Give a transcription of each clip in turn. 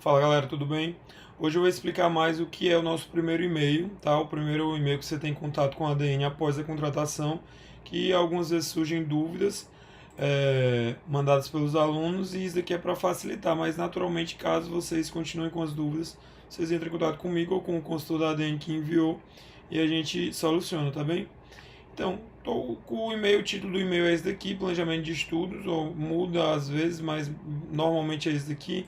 Fala galera, tudo bem? Hoje eu vou explicar mais o que é o nosso primeiro e-mail, tá? O primeiro e-mail que você tem contato com a ADN após a contratação, que algumas vezes surgem dúvidas mandadas pelos alunos e isso aqui é para facilitar, mas naturalmente caso vocês continuem com as dúvidas, vocês entram em contato comigo ou com o consultor da ADN que enviou e a gente soluciona, tá bem? Então, tô com o e-mail, o título do e-mail é esse daqui, planejamento de estudos, ou muda às vezes, mas normalmente é esse daqui,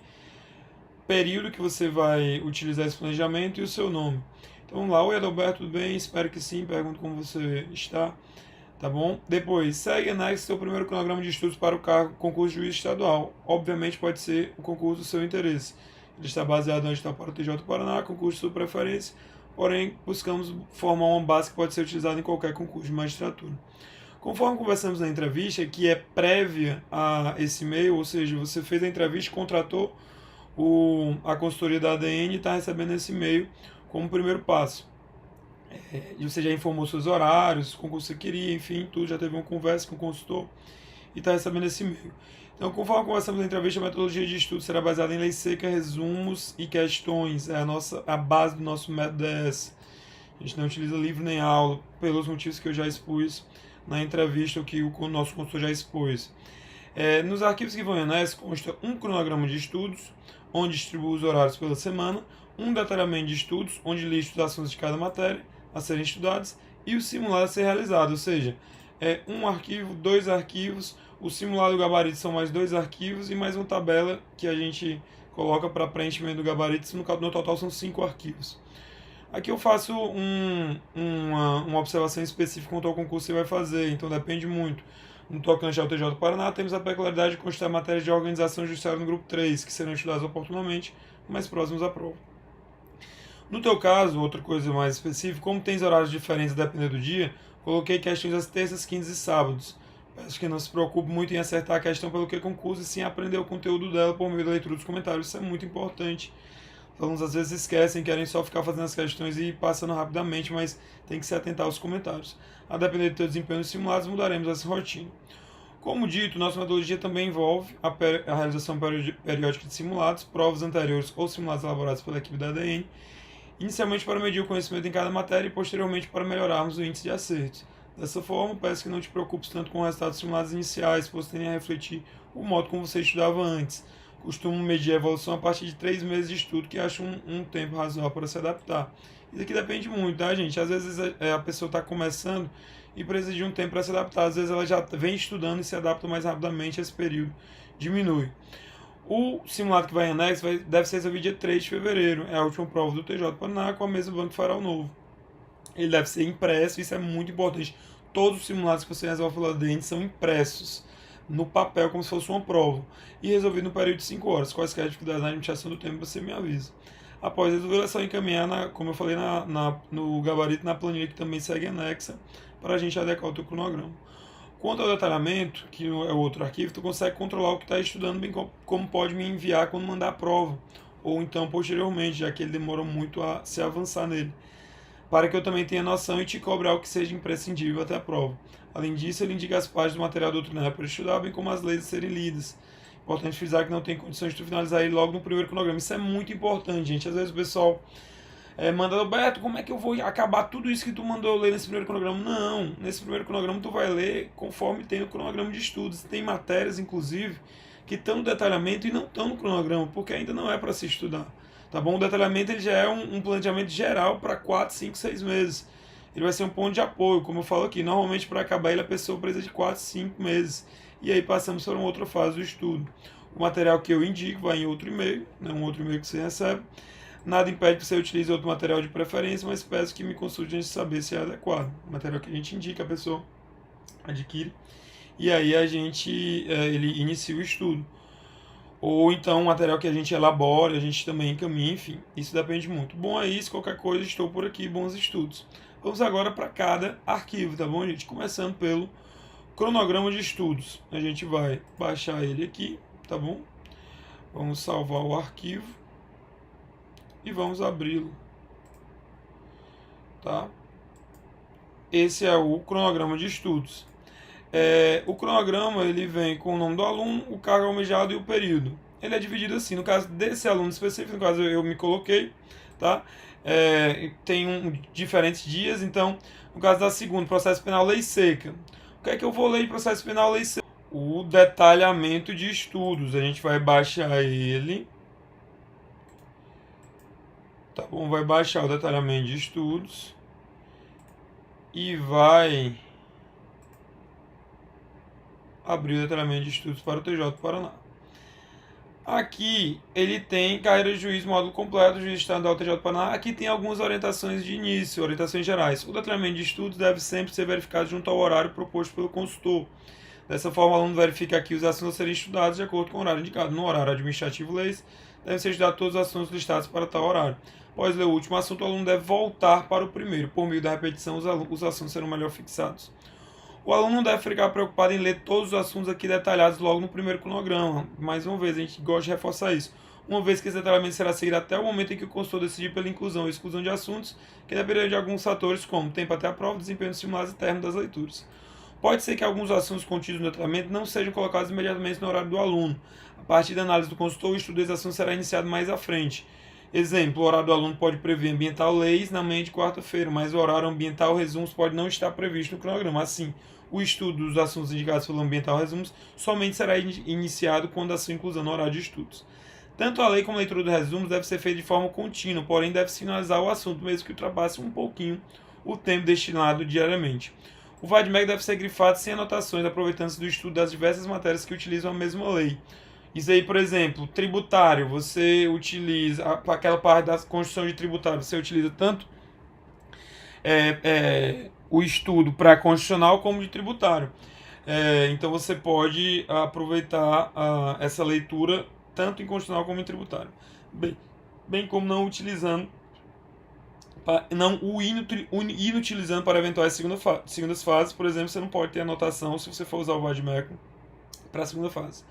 período que você vai utilizar esse planejamento e o seu nome. Então vamos lá, oi Adalberto, tudo bem? Espero que sim, pergunto como você está, tá bom? Depois, segue anexo seu primeiro cronograma de estudos para o cargo concurso de juiz estadual. Obviamente pode ser o concurso do seu interesse. Ele está baseado onde está para o TJ do Paraná, concurso de sua preferência, porém buscamos formar uma base que pode ser utilizada em qualquer concurso de magistratura. Conforme conversamos na entrevista, que é prévia a esse e-mail, ou seja, você fez a entrevista, contratou a consultoria da ADN e está recebendo esse e-mail como primeiro passo. E você já informou seus horários, o concurso que você queria, enfim, tudo, já teve uma conversa com o consultor e está recebendo esse e-mail. Então, conforme conversamos na entrevista, a metodologia de estudo será baseada em lei seca, resumos e questões. É a base do nosso método DS. A gente não utiliza livro nem aula, pelos motivos que eu já expus na entrevista, o que o nosso consultor já expôs. Nos arquivos que vão em anexo consta um cronograma de estudos, onde distribui os horários pela semana, um detalhamento de estudos, onde lista os assuntos de cada matéria a serem estudados e o simulado a ser realizado, ou seja, um arquivo, dois arquivos, o simulado e o gabarito são mais dois arquivos e mais uma tabela que a gente coloca para preenchimento do gabarito, no total são 5 arquivos. Aqui eu faço uma observação específica quanto ao concurso que você vai fazer, então depende muito. No tocante ao TJ do Paraná, temos a peculiaridade de constar matérias de organização judiciária no grupo 3, que serão estudadas oportunamente, mais próximos à prova. No teu caso, outra coisa mais específica, como tens horários diferentes a depender do dia, coloquei questões às terças, quintas e sábados. Peço que não se preocupe muito em acertar a questão pelo que concurso e sim aprender o conteúdo dela por meio da leitura dos comentários. Isso é muito importante. Os alunos às vezes esquecem, querem só ficar fazendo as questões e passando rapidamente, mas tem que se atentar aos comentários. A depender do teu desempenho nos simulados, mudaremos essa rotina. Como dito, nossa metodologia também envolve a realização periódica de simulados, provas anteriores ou simulados elaborados pela equipe da ADN, inicialmente para medir o conhecimento em cada matéria e posteriormente para melhorarmos o índice de acertos. Dessa forma, peço que não te preocupes tanto com os resultados simulados iniciais, pois tendem a refletir o modo como você estudava antes. Costumo medir a evolução a partir de 3 meses de estudo, que acho um tempo razoável para se adaptar. Isso aqui depende muito, tá, gente? Às vezes a pessoa está começando e precisa de um tempo para se adaptar. Às vezes ela já vem estudando e se adapta mais rapidamente, esse período diminui. O simulado que vai em anexo deve ser resolvido dia 3 de fevereiro. É a última prova do TJ do Paraná com a mesa do Banco Farol Novo. Ele deve ser impresso, isso é muito importante. Todos os simulados que você resolve pela DENT são impressos no papel, como se fosse uma prova, e resolvido no período de 5 horas. Quaisquer dificuldades na limitação do tempo, você me avisa. Após resolver, é só encaminhar, como eu falei, no gabarito, na planilha que também segue anexa, para a gente adequar o teu cronograma. Quanto ao detalhamento, que é o outro arquivo, tu consegue controlar o que está estudando, bem como pode me enviar quando mandar a prova, ou então posteriormente, já que ele demora muito a se avançar nele, para que eu também tenha noção e te cobrar o que seja imprescindível até a prova. Além disso, ele indica as páginas do material doutrinário para estudar, bem como as leis a serem lidas. Importante frisar que não tem condições de tu finalizar ele logo no primeiro cronograma. Isso é muito importante, gente. Às vezes o pessoal manda, Alberto, como é que eu vou acabar tudo isso que tu mandou ler nesse primeiro cronograma? Não, nesse primeiro cronograma tu vai ler conforme tem no cronograma de estudos. Tem matérias, inclusive, que estão no detalhamento e não estão no cronograma, porque ainda não é para se estudar. Tá bom? O detalhamento ele já é um planejamento geral para 4, 5, 6 meses. Ele vai ser um ponto de apoio, como eu falo aqui. Normalmente, para acabar ele, a pessoa precisa de 4, 5 meses. E aí passamos para uma outra fase do estudo. O material que eu indico vai em outro e-mail, né, um outro e-mail que você recebe. Nada impede que você utilize outro material de preferência, mas peço que me consulte antes de saber se é adequado. O material que a gente indica, a pessoa adquire. E aí ele inicia o estudo. Ou então um material que a gente elabora, a gente também encaminha, enfim, isso depende muito. Bom, é isso, qualquer coisa, estou por aqui, bons estudos. Vamos agora para cada arquivo, tá bom, gente? Começando pelo cronograma de estudos. A gente vai baixar ele aqui, tá bom? Vamos salvar o arquivo e vamos abri-lo, tá? Esse é o cronograma de estudos. O cronograma ele vem com o nome do aluno, o cargo almejado e o período. ele é dividido assim. No caso desse aluno específico, no caso eu me coloquei, tá? Tem diferentes dias, então, no caso da segunda, processo penal lei seca. O que é que eu vou ler em processo penal lei seca? O detalhamento de estudos. A gente vai baixar ele. Tá bom? Vai baixar o detalhamento de estudos. E vai abrir o detalhamento de estudos para o TJ do Paraná. Aqui ele tem carreira de juiz, módulo completo, juiz estadual TJ do Paraná. Aqui tem algumas orientações de início, orientações gerais. O detalhamento de estudos deve sempre ser verificado junto ao horário proposto pelo consultor. Dessa forma, o aluno verifica aqui os assuntos a serem estudados de acordo com o horário indicado. No horário administrativo leis, devem ser estudados todos os assuntos listados para tal horário. Após ler o último assunto, o aluno deve voltar para o primeiro. Por meio da repetição, os assuntos serão melhor fixados. O aluno não deve ficar preocupado em ler todos os assuntos aqui detalhados logo no primeiro cronograma. Mais uma vez, a gente gosta de reforçar isso. Uma vez que esse detalhamento será seguido até o momento em que o consultor decidir pela inclusão ou exclusão de assuntos, que dependerão de alguns fatores como tempo até a prova, desempenho dos simulados e término das leituras. Pode ser que alguns assuntos contidos no detalhamento não sejam colocados imediatamente no horário do aluno. A partir da análise do consultor, o estudo desse assunto será iniciado mais à frente. Exemplo, o horário do aluno pode prever ambiental leis na manhã de quarta-feira, mas o horário ambiental resumos pode não estar previsto no cronograma. Assim, o estudo dos assuntos indicados pelo ambiental resumos somente será iniciado quando a sua inclusão no horário de estudos. Tanto a lei como a leitura dos resumos deve ser feita de forma contínua, porém deve finalizar o assunto, mesmo que ultrapasse um pouquinho o tempo destinado diariamente. O VADMEC deve ser grifado sem anotações, aproveitando-se do estudo das diversas matérias que utilizam a mesma lei. Isso aí, por exemplo, tributário, você utiliza aquela parte da Constituição de tributário, você utiliza tanto o estudo para constitucional como de tributário. Então você pode aproveitar essa leitura tanto em constitucional como em tributário. Bem como não utilizando, não o inutilizando para eventuais segundas fases. Por exemplo, você não pode ter anotação se você for usar o VADMEC para a segunda fase.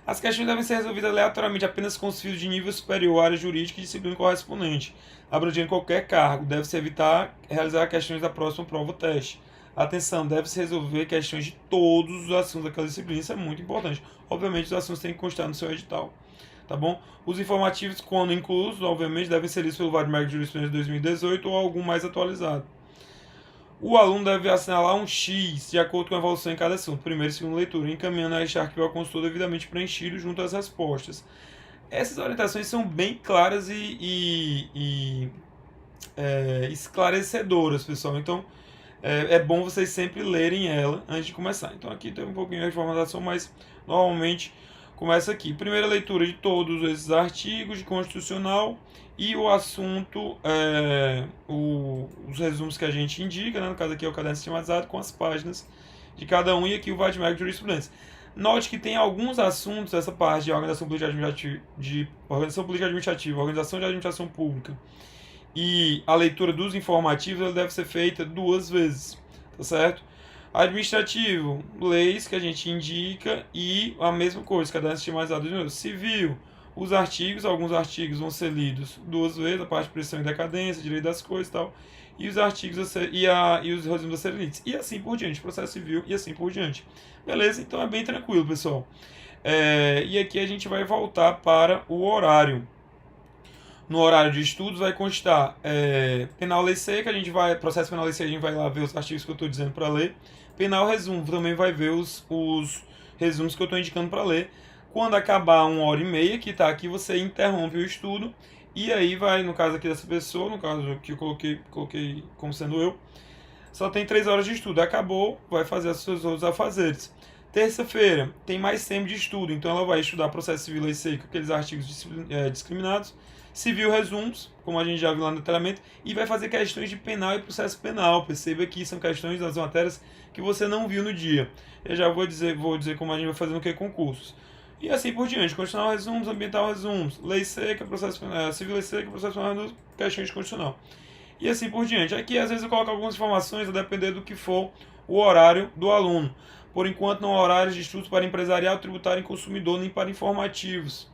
As questões devem ser resolvidas aleatoriamente apenas com os fios de nível superior à área jurídica e disciplina correspondente, abrangendo qualquer cargo. Deve-se evitar realizar questões da próxima prova ou teste. Atenção, deve-se resolver questões de todos os assuntos daquela disciplina, isso é muito importante. Obviamente, os assuntos têm que constar no seu edital. Tá bom? Os informativos, quando inclusos, obviamente, devem ser lidos pelo VADMEC de Jurisprudência de 2018 ou algum mais atualizado. O aluno deve assinalar um X de acordo com a evolução em cada assunto, primeira e segunda leitura, encaminhando este arquivo ao consultor devidamente preenchido junto às respostas. Essas orientações são bem claras e esclarecedoras, pessoal. Então, é bom vocês sempre lerem ela antes de começar. Então, aqui tem um pouquinho de formatação, mas normalmente começa aqui. Primeira leitura de todos esses artigos de constitucional e o assunto, os resumos que a gente indica, né? No caso aqui é o caderno sistematizado com as páginas de cada um e aqui o VADMEC de Jurisprudência. Note que tem alguns assuntos, essa parte de organização política administrativa, organização de administração pública e a leitura dos informativos, ela deve ser feita 2 vezes, tá certo? Administrativo, leis que a gente indica e a mesma coisa, caderno sistematizado de novo. Civil, os artigos, alguns artigos vão ser lidos 2 vezes, a parte de pressão e decadência, direito das coisas e tal, e os artigos e os resumos a serem lidos, e assim por diante, processo civil e assim por diante. Beleza? Então é bem tranquilo, pessoal. E aqui a gente vai voltar para o horário. No horário de estudos vai constar penal lei seca, processo penal lei seca, a gente vai lá ver os artigos que eu estou dizendo para ler. Penal resumo, também vai ver os resumos que eu estou indicando para ler. Quando acabar 1h30, que está aqui, você interrompe o estudo. E aí vai, no caso aqui dessa pessoa, no caso que eu coloquei como sendo eu, só tem 3 horas de estudo. Acabou, vai fazer os seus outros afazeres. Terça-feira tem mais tempo de estudo, então ela vai estudar processo civil lei seca, aqueles artigos discriminados. Civil resumos, como a gente já viu lá no detalhamento, e vai fazer questões de penal e processo penal. Perceba que são questões das matérias que você não viu no dia. Eu já vou dizer como a gente vai fazer no que concursos. E assim por diante, constitucional resumos, ambiental resumos, lei seca, processo penal, civil lei seca, processo penal, questões de constitucional. E assim por diante. Aqui às vezes eu coloco algumas informações a depender do que for o horário do aluno. Por enquanto não há horários de estudos para empresarial, tributário e consumidor, nem para informativos,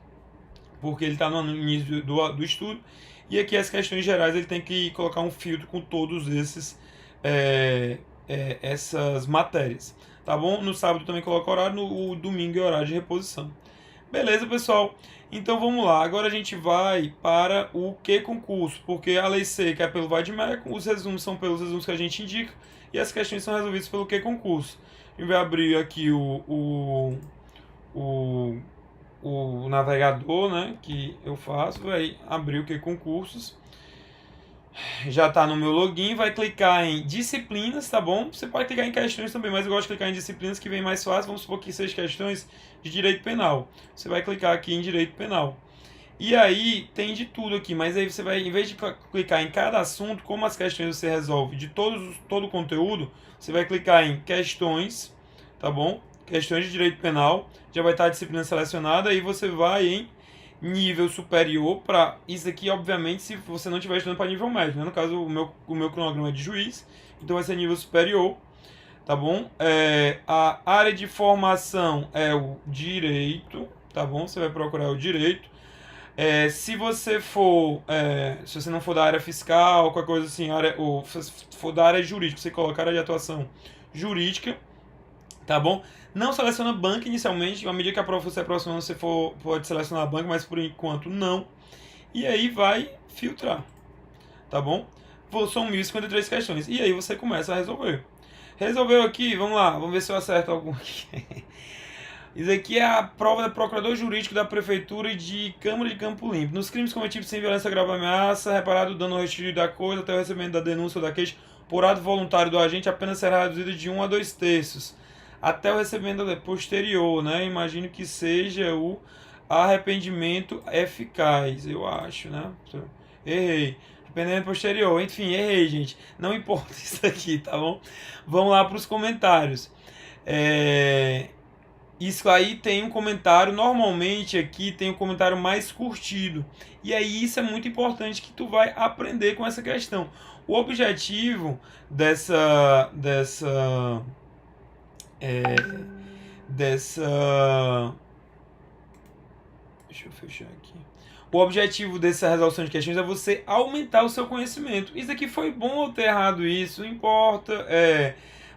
porque ele está no início do estudo, e aqui as questões gerais ele tem que colocar um filtro com todos essas matérias, tá bom? No sábado também coloca horário, no domingo é horário de reposição. Beleza, pessoal? Então vamos lá. Agora a gente vai para o que concurso, porque a lei seca é pelo Vademécum, os resumos são pelos resumos que a gente indica e as questões são resolvidas pelo que concurso. A gente vai abrir aqui o, o navegador, né, que eu faço, vai abrir o que concursos. Já está no meu login, vai clicar em disciplinas, tá bom? Você pode clicar em questões também, mas eu gosto de clicar em disciplinas que vem mais fácil. Vamos supor que seja questões de direito penal. Você vai clicar aqui em direito penal. E aí tem de tudo aqui, mas aí você vai, em vez de clicar em cada assunto, como as questões você resolve de todo o conteúdo, você vai clicar em questões, tá bom? Questões de direito penal, já vai estar a disciplina selecionada e você vai em nível superior para isso aqui, obviamente, se você não estiver estudando para nível médio, né? No caso, o meu cronograma é de juiz, então vai ser nível superior, tá bom? A área de formação é o direito, tá bom? Você vai procurar o direito. Se você for, se você não for da área fiscal, qualquer coisa assim, ou se for da área jurídica, você colocar a área de atuação jurídica, tá bom? Não seleciona banca inicialmente, à medida que a prova for se aproximando, você pode selecionar a banca, mas por enquanto não. E aí vai filtrar, tá bom? São 1053 questões. E aí você começa a resolver. Resolveu aqui, vamos lá, vamos ver se eu acerto algum aqui. Isso aqui é a prova do procurador jurídico da Prefeitura de Câmara de Campo Limpo. Nos crimes cometidos sem violência grave ou ameaça, reparado o dano ou restituído da coisa até o recebimento da denúncia ou da queixa por ato voluntário do agente, a pena será reduzida de 1 a 2 terços. Até o recebimento posterior, né? Imagino que seja o arrependimento eficaz, eu acho, né? Errei. Arrependimento posterior, enfim, errei, gente. Não importa isso aqui, tá bom? Vamos lá para os comentários. Isso aí tem um comentário, normalmente aqui tem um comentário mais curtido. E aí isso é muito importante que tu vai aprender com essa questão. O objetivo dessa deixa eu fechar aqui. O objetivo dessa resolução de questões é você aumentar o seu conhecimento. Isso aqui foi bom ou ter errado isso, não importa.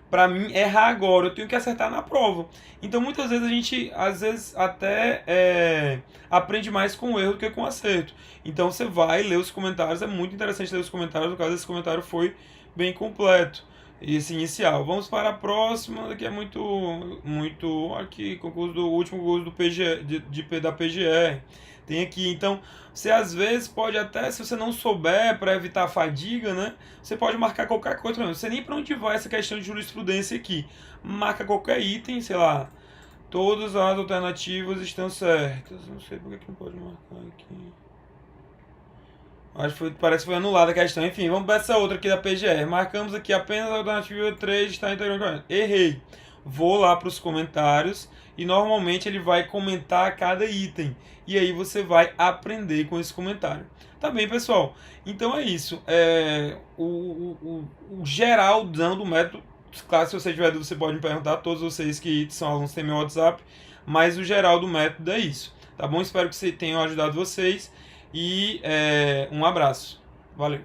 Para mim, errar agora, eu tenho que acertar na prova. Então, muitas vezes a gente, às vezes, até aprende mais com o erro do que com o acerto. Então, você vai ler os comentários, é muito interessante ler os comentários, no caso, esse comentário foi bem completo. Esse inicial. Vamos para a próxima, que é muito aqui, concurso do último concurso do PGE, da PGR. Tem aqui, então, você às vezes pode até, se você não souber, para evitar a fadiga, né? Você pode marcar qualquer coisa, não sei nem para onde vai essa questão de jurisprudência aqui. Marca qualquer item, sei lá, todas as alternativas estão certas. Não sei por que não pode marcar aqui. Parece que foi anulada a questão. Enfim, vamos para essa outra aqui da PGR. Marcamos aqui apenas a alternativa 3 está integrando. Errei. Vou lá para os comentários e normalmente ele vai comentar cada item. E aí você vai aprender com esse comentário. Tá bem, pessoal? Então é isso. O geraldão do método. Claro, se você tiver dúvida, você pode me perguntar. Todos vocês que são alunos têm meu WhatsApp. Mas o geral do método é isso. Tá bom? Espero que tenham ajudado vocês. E um abraço. Valeu.